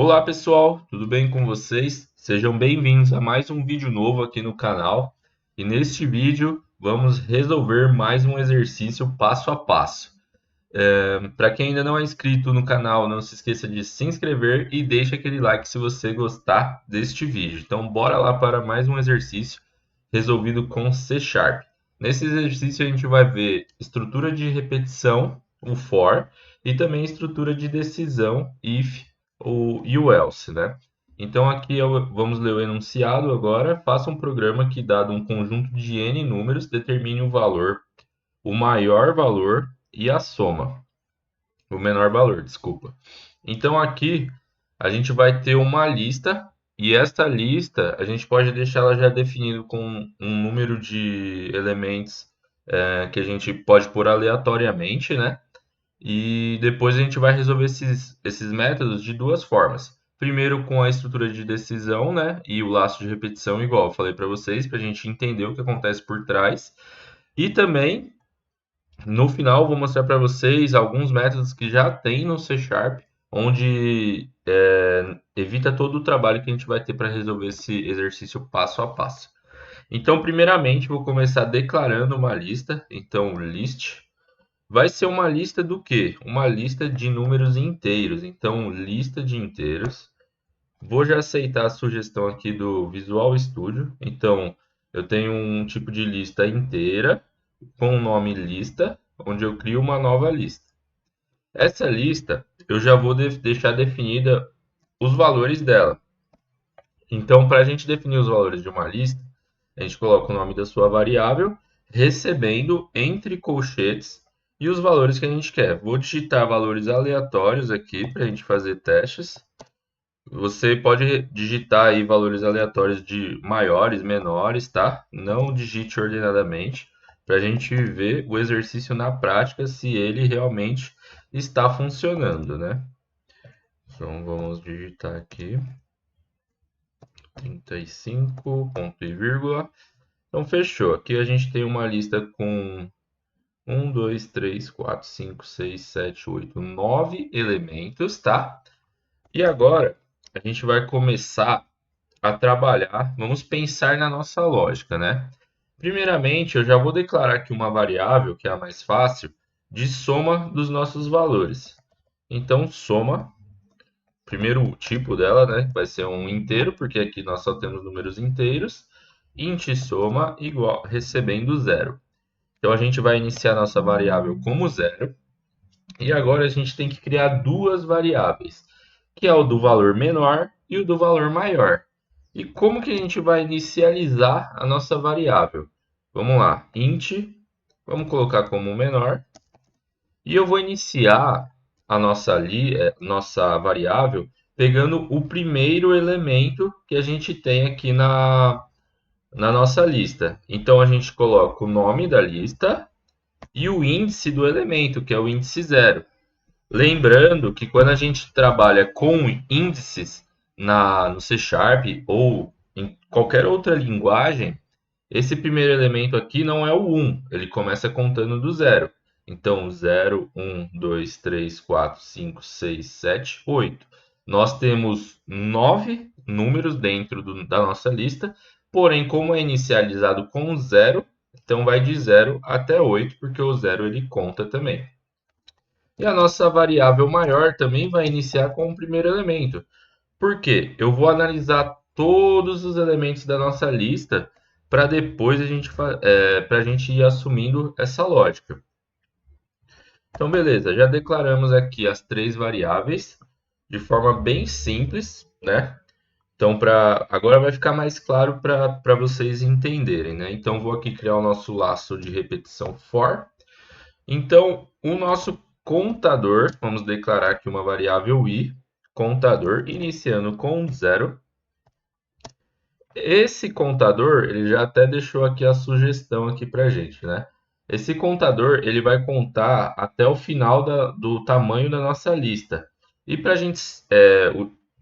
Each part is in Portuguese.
Olá pessoal, tudo bem com vocês? Sejam bem-vindos a mais um vídeo novo aqui no canal. E neste vídeo vamos resolver mais um exercício passo a passo. Para quem ainda não é inscrito no canal, não se esqueça de se inscrever e deixe aquele like se você gostar deste vídeo. Então bora lá para mais um exercício resolvido com C Sharp. Nesse exercício a gente vai ver estrutura de repetição, o for, e também estrutura de decisão, if e o else, né? Então aqui vamos ler o enunciado agora. Faça um programa que, dado um conjunto de n números, determine o valor, o maior valor e a soma. O menor valor, desculpa. Então aqui a gente vai ter uma lista e esta lista a gente pode deixar ela já definida com um número de elementos que a gente pode pôr aleatoriamente, né? E depois a gente vai resolver esses métodos de duas formas. Primeiro com a estrutura de decisão, né? E o laço de repetição, igual eu falei para vocês, para a gente entender o que acontece por trás. E também, no final, vou mostrar para vocês alguns métodos que já tem no C Sharp, onde evita todo o trabalho que a gente vai ter para resolver esse exercício passo a passo. Então, primeiramente, vou começar declarando uma lista. Então, list vai ser uma lista do quê? Uma lista de números inteiros. Então, lista de inteiros. Vou já aceitar a sugestão aqui do Visual Studio. Então, eu tenho um tipo de lista inteira com o nome lista, onde eu crio uma nova lista. Essa lista, eu já vou deixar definida os valores dela. Então, para a gente definir os valores de uma lista, a gente coloca o nome da sua variável, recebendo entre colchetes e os valores que a gente quer. Vou digitar valores aleatórios aqui para a gente fazer testes. Você pode digitar aí valores aleatórios de maiores, menores, tá? Não digite ordenadamente, para a gente ver o exercício na prática se ele realmente está funcionando, né? Então vamos digitar aqui 35, ponto e vírgula. Então fechou. Aqui a gente tem uma lista com 1, 2, 3, 4, 5, 6, 7, 8, 9 elementos, tá? E agora a gente vai começar a trabalhar. Vamos pensar na nossa lógica, né? Primeiramente, eu já vou declarar aqui uma variável, que é a mais fácil, de soma dos nossos valores. Então, soma, primeiro tipo dela, né? Vai ser um inteiro, porque aqui nós só temos números inteiros. Int soma igual recebendo zero. Então a gente vai iniciar nossa variável como zero. E agora a gente tem que criar duas variáveis, que é o do valor menor e o do valor maior. E como que a gente vai inicializar a nossa variável? Vamos lá, int, vamos colocar como menor. E eu vou iniciar a nossa variável pegando o primeiro elemento que a gente tem aqui na nossa lista. Então a gente coloca o nome da lista e o índice do elemento, que é o índice zero. Lembrando que quando a gente trabalha com índices no C Sharp ou em qualquer outra linguagem, esse primeiro elemento aqui não é o 1, ele começa contando do zero. Então, 0, 1, 2, 3, 4, 5, 6, 7, 8. Nós temos 9 números dentro da nossa lista, porém, como é inicializado com 0, então vai de 0 até 8, porque o 0 ele conta também. E a nossa variável maior também vai iniciar com o primeiro elemento. Por quê? Eu vou analisar todos os elementos da nossa lista para depois a gente ir assumindo essa lógica. Então, beleza, já declaramos aqui as três variáveis de forma bem simples, né? Então, agora vai ficar mais claro para vocês entenderem, né? Então, vou aqui criar o nosso laço de repetição for. Então, o nosso contador, vamos declarar aqui uma variável i, contador, iniciando com 0. Esse contador, ele já até deixou aqui a sugestão aqui para gente, né? Esse contador, ele vai contar até o final do tamanho da nossa lista. E para a gente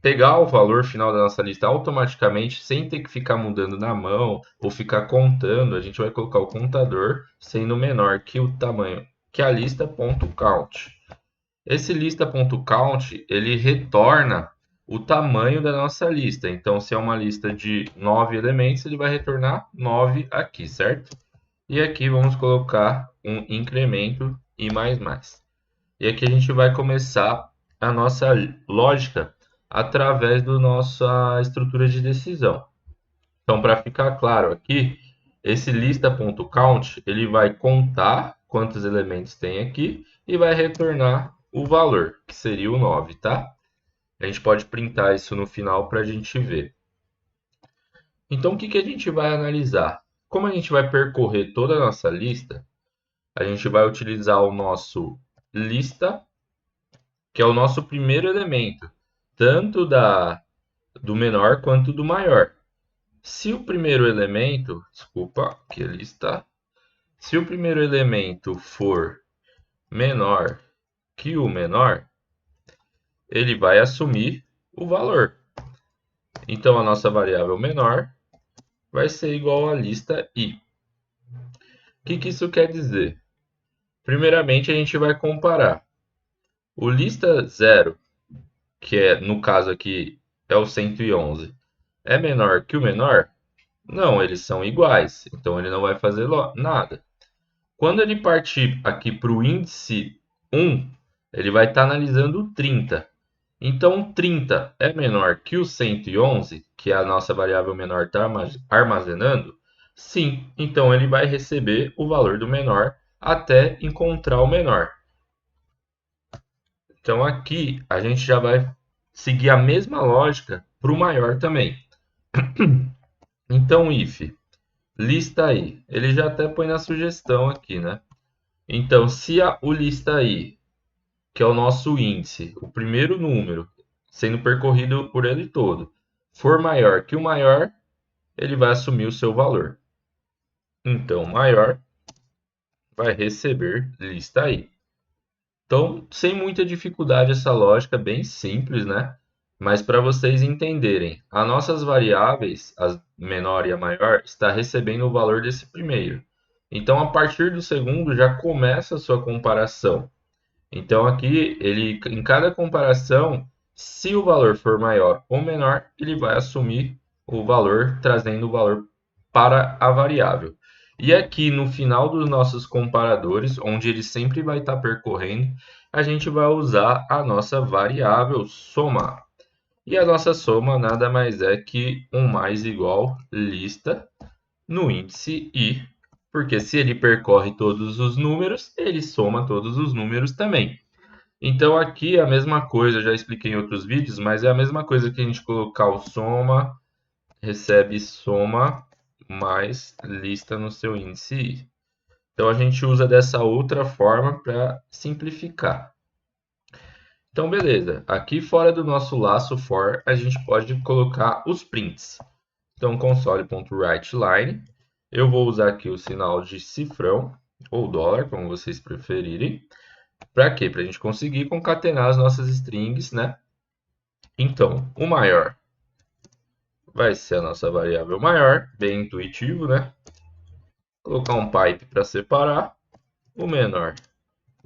pegar o valor final da nossa lista automaticamente, sem ter que ficar mudando na mão ou ficar contando, a gente vai colocar o contador sendo menor que o tamanho, que a lista.count. Esse lista.count, ele retorna o tamanho da nossa lista. Então, se é uma lista de 9 elementos, ele vai retornar 9 aqui, certo? E aqui vamos colocar um incremento e mais mais. E aqui a gente vai começar a nossa lógica através da nossa estrutura de decisão. Então, para ficar claro aqui, esse lista.count ele vai contar quantos elementos tem aqui e vai retornar o valor, que seria o 9, tá? A gente pode printar isso no final para a gente ver. Então, o que que a gente vai analisar? Como a gente vai percorrer toda a nossa lista, a gente vai utilizar o nosso lista, que é o nosso primeiro elemento, tanto do menor quanto do maior. Se o primeiro elemento, desculpa, que ele está. Se o primeiro elemento for menor que o menor, ele vai assumir o valor. Então a nossa variável menor vai ser igual à lista i. O que que isso quer dizer? Primeiramente a gente vai comparar o lista 0, que é no caso aqui é o 111, é menor que o menor? Não, eles são iguais, então ele não vai fazer nada. Quando ele partir aqui para o índice 1, ele vai estar analisando o 30. Então, 30 é menor que o 111, que a nossa variável menor está armazenando? Sim, então ele vai receber o valor do menor até encontrar o menor. Então, aqui a gente já vai seguir a mesma lógica para o maior também. Então, if lista aí, ele já até põe na sugestão aqui, né? Então, se o lista aí, que é o nosso índice, o primeiro número, sendo percorrido por ele todo, for maior que o maior, ele vai assumir o seu valor. Então, maior vai receber lista aí. Então, sem muita dificuldade essa lógica, bem simples, né? Mas para vocês entenderem, as nossas variáveis, a menor e a maior, está recebendo o valor desse primeiro. Então, a partir do segundo já começa a sua comparação. Então aqui ele em cada comparação, se o valor for maior ou menor, ele vai assumir o valor trazendo o valor para a variável. E aqui no final dos nossos comparadores, onde ele sempre vai estar percorrendo, a gente vai usar a nossa variável soma. E a nossa soma nada mais é que 1 mais igual lista no índice i, porque se ele percorre todos os números, ele soma todos os números também. Então aqui é a mesma coisa, eu já expliquei em outros vídeos, mas é a mesma coisa que a gente colocar o soma, recebe soma mais lista no seu índice i. Então a gente usa dessa outra forma para simplificar. Então beleza, aqui fora do nosso laço for, a gente pode colocar os prints. Então console.writeLine, eu vou usar aqui o sinal de cifrão ou dólar, como vocês preferirem. Para quê? Para a gente conseguir concatenar as nossas strings, né? Então, o maior vai ser a nossa variável maior, bem intuitivo, né? Colocar um pipe para separar. O menor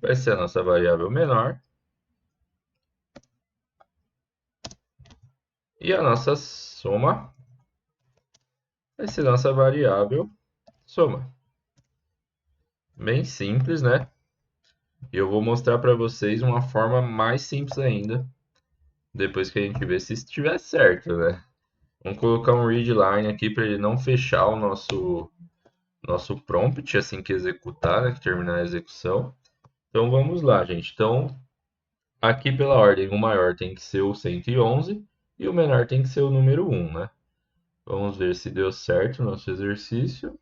vai ser a nossa variável menor. E a nossa soma vai ser a nossa variável soma. Bem simples, né? E eu vou mostrar para vocês uma forma mais simples ainda, depois que a gente ver se estiver certo, né? Vamos colocar um readline aqui para ele não fechar o nosso prompt assim que executar, né, que terminar a execução. Então vamos lá, gente. Então, aqui pela ordem, o maior tem que ser o 111 e o menor tem que ser o número 1, né? Vamos ver se deu certo o nosso exercício.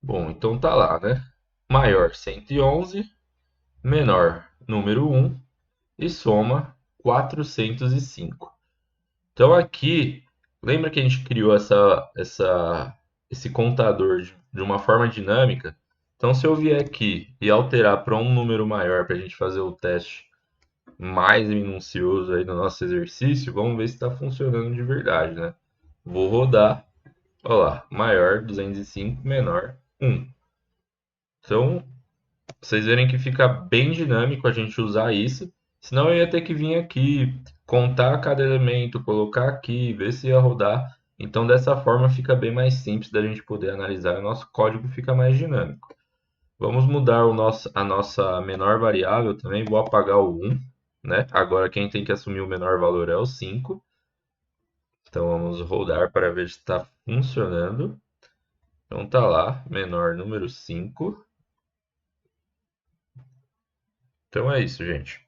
Bom, então tá lá, né? Maior 111, menor número 1 e soma 405. Então aqui, lembra que a gente criou esse contador de uma forma dinâmica? Então se eu vier aqui e alterar para um número maior para a gente fazer o teste mais minucioso aí no nosso exercício, vamos ver se está funcionando de verdade, né? Vou rodar, olha lá, maior 205, menor 1. Então Vocês verem que fica bem dinâmico a gente usar isso. Senão eu ia ter que vir aqui, contar cada elemento, colocar aqui, ver se ia rodar. Então dessa forma fica bem mais simples da gente poder analisar. O nosso código fica mais dinâmico. Vamos mudar a nossa menor variável também. Vou apagar o 1, né? Agora quem tem que assumir o menor valor é o 5. Então vamos rodar para ver se está funcionando. Então tá lá, menor número 5. Então é isso, gente.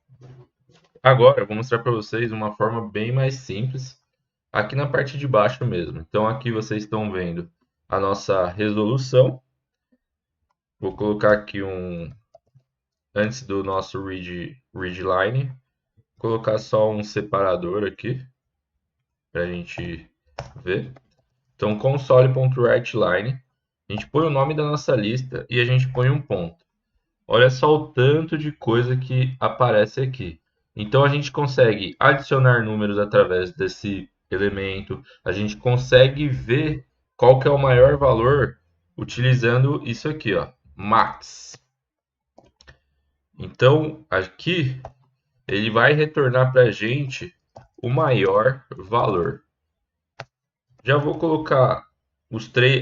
Agora eu vou mostrar para vocês uma forma bem mais simples, aqui na parte de baixo mesmo. Então aqui vocês estão vendo a nossa resolução. Vou colocar aqui antes do nosso readline, colocar só um separador aqui para a gente ver. Então console.writeLine, a gente põe o nome da nossa lista e a gente põe um ponto. Olha só o tanto de coisa que aparece aqui. Então a gente consegue adicionar números através desse elemento, a gente consegue ver qual que é o maior valor utilizando isso aqui, ó, max. Então aqui ele vai retornar para a gente o maior valor. Já vou colocar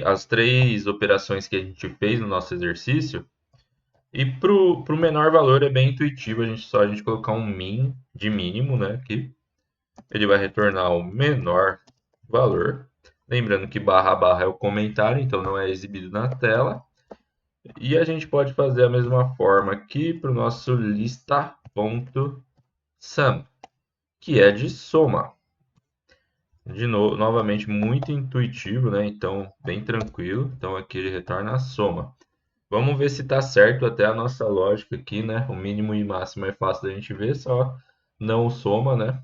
as três operações que a gente fez no nosso exercício. E pro menor valor é bem intuitivo, a gente colocar um min de mínimo, né, aqui. Ele vai retornar o menor valor. Lembrando que barra barra é o comentário, então não é exibido na tela. E a gente pode fazer a mesma forma aqui para o nosso lista.sum, que é de soma. De novo, novamente muito intuitivo, né? Então bem tranquilo. Então aqui ele retorna a soma. Vamos ver se está certo até a nossa lógica aqui, né? O mínimo e máximo é fácil da gente ver, só não soma, né?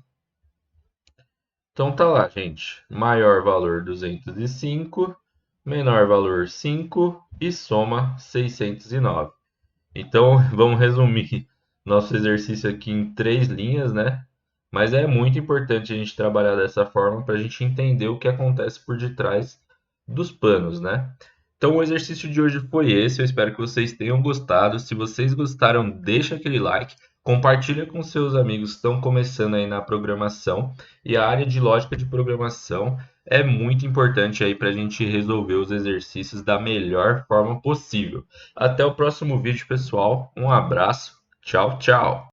Então tá lá, gente. Maior valor 205, menor valor 5 e soma 609. Então vamos resumir nosso exercício aqui em 3 linhas, né? Mas é muito importante a gente trabalhar dessa forma para a gente entender o que acontece por detrás dos panos, né? Então o exercício de hoje foi esse, eu espero que vocês tenham gostado. Se vocês gostaram, deixa aquele like, compartilha com seus amigos que estão começando aí na programação. E a área de lógica de programação é muito importante aí para a gente resolver os exercícios da melhor forma possível. Até o próximo vídeo, pessoal. Um abraço. Tchau, tchau.